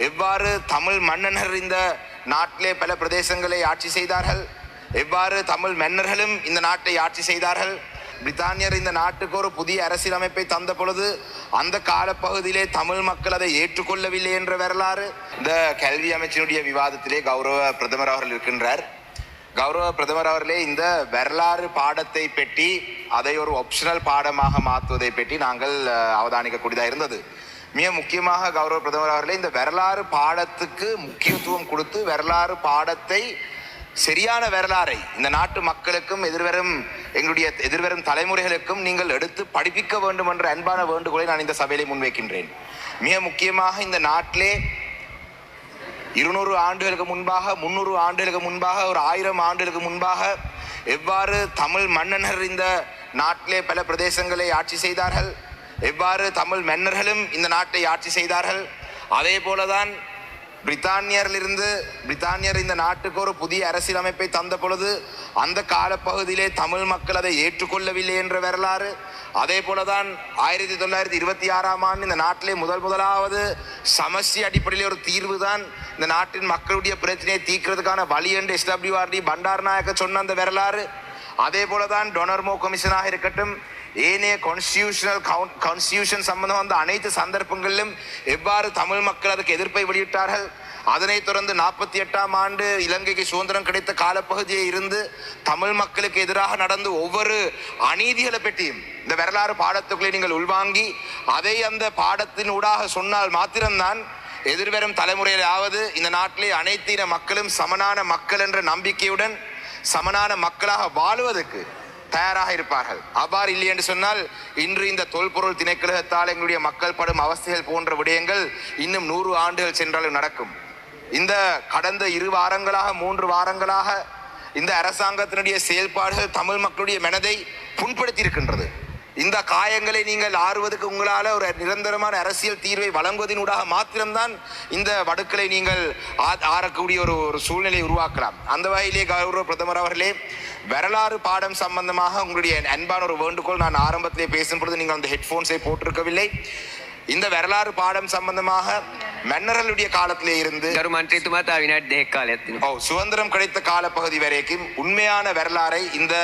எவ்வாறு தமிழ் மன்னர்கள் இந்த நாட்டிலே பல பிரதேசங்களை ஆட்சி செய்தார்கள், எவ்வாறு தமிழ் மன்னர்களும் இந்த நாட்டை ஆட்சி செய்தார்கள். பிரித்தானியர் இந்த நாட்டுக்கு ஒரு புதிய அரசியலமைப்பை தந்த பொழுது அந்த காலப்பகுதியிலே தமிழ் மக்கள் அதை ஏற்றுக்கொள்ளவில்லை என்ற வரலாறு. இந்த கல்வி அமைச்சினுடைய விவாதத்திலே கௌரவ பிரதமர் அவர்கள் இருக்கின்றார். கௌரவ பிரதமர் அவர்களே, இந்த வரலாறு பாடத்தை பற்றி அதை ஒரு ஆப்ஷனல் பாடமாக மாற்றுவதை பற்றி நாங்கள் அவதானிக்கக்கூடியதாக இருந்தது. மிக முக்கியமாக கௌரவ பிரதமர் அவர்களே, இந்த வரலாறு பாடத்துக்கு முக்கியத்துவம் கொடுத்து வரலாறு பாடத்தை சரியான வரலாறை இந்த நாட்டு மக்களுக்கும் எங்களுடைய எதிர்வரும் தலைமுறைகளுக்கும் நீங்கள் எடுத்து படிப்பிக்க வேண்டும் என்ற அன்பான வேண்டுகோளை நான் இந்த சபையிலே முன்வைக்கின்றேன். மிக முக்கியமாக இந்த நாட்டிலே 200 ஆண்டுகளுக்கு முன்பாக, 300 ஆண்டுகளுக்கு முன்பாக, ஒரு 1000 ஆண்டுகளுக்கு முன்பாக எவ்வாறு தமிழ் மன்னர்கள் இந்த நாட்டிலே பல பிரதேசங்களை ஆட்சி செய்தார்கள், எவ்வாறு தமிழ் மன்னர்களும் இந்த நாட்டை ஆட்சி செய்தார்கள், அதே போலதான் பிரித்தானியர் இந்த நாட்டுக்கு ஒரு புதிய அரசியலமைப்பை தந்த பொழுது அந்த காலப்பகுதியிலே தமிழ் மக்கள் அதை ஏற்றுக்கொள்ளவில்லை என்ற வரலாறு. அதே போலதான் 1926ஆம் ஆண்டு இந்த நாட்டிலே முதலாவது சமஸ்டி அடிப்படையில் ஒரு தீர்வு தான் இந்த நாட்டின் மக்களுடைய பிரச்சனையை தீர்க்கிறதுக்கான வழி என்று SWRD பண்டாரநாயக்க சொன்ன அந்த வரலாறு. அதே போலதான் டொனர்மோ கமிஷனாக இருக்கட்டும், ஏனைய கான்ஸ்டியூஷன் சம்பந்தம் வந்த அனைத்து சந்தர்ப்பங்களிலும் எவ்வாறு தமிழ் மக்கள் அதுக்கு எதிர்ப்பை வெளியிட்டார்கள். அதனைத் தொடர்ந்து 48ஆம் ஆண்டு இலங்கைக்கு சுதந்திரம் கிடைத்த காலப்பகுதியை இருந்து தமிழ் மக்களுக்கு எதிராக நடந்த ஒவ்வொரு அநீதிகளை பற்றியும் இந்த வரலாறு பாடத்துக்குள்ளே நீங்கள் உள்வாங்கி அதை அந்த பாடத்தின் ஊடாக சொன்னால் மாத்திரம்தான் எதிர்வரும் தலைமுறையிலாவது இந்த நாட்டிலே அனைத்து இன மக்களும் சமனான மக்கள் என்ற நம்பிக்கையுடன் சமனான மக்களாக வாழுவதற்கு தயாராக இருப்பார்கள். அவ்வாறு இல்லை என்று சொன்னால் இன்று இந்த தொல்பொருள் திணைக்களத்தால் எங்களுடைய மக்கள் படும் அவஸ்தைகள் போன்ற விடயங்கள் இன்னும் 100 ஆண்டுகள் சென்றாலும் நடக்கும். இந்த கடந்த 2 வாரங்களாக 3 வாரங்களாக இந்த அரசாங்கத்தினுடைய செயல்பாடுகள் தமிழ் மக்களுடைய மனதை புண்படுத்தி இருக்கின்றது. இந்த காயங்களை நீங்கள் ஆறுவதற்கு உங்களால் ஒரு நிரந்தரமான அரசியல் தீர்வை வழங்குவதனூடாக மாத்திரம்தான் இந்த வடுக்களை நீங்கள் ஆறக்கூடிய ஒரு சூழ்நிலை உருவாக்கலாம். அந்த வகையிலே கௌரவ பிரதமர் அவர்களே, வரலாறு பாடம் சம்பந்தமாக உங்களுடைய அன்பான ஒரு வேண்டுகோள். நான் ஆரம்பத்திலே பேசும் பொழுது நீங்கள் அந்த ஹெட்போன்ஸை போட்டிருக்கவில்லை. இந்த வரலாறு பாடம் சம்பந்தமாக மன்னர்களுடைய காலத்திலே இருந்து சுதந்திரம் கிடைத்த காலப்பகுதி வரைக்கும் உண்மையான வரலாறை இந்த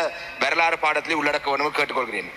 வரலாறு பாடத்திலே உள்ளடக்க வேண்டும் கேட்டுக்கொள்கிறேன்.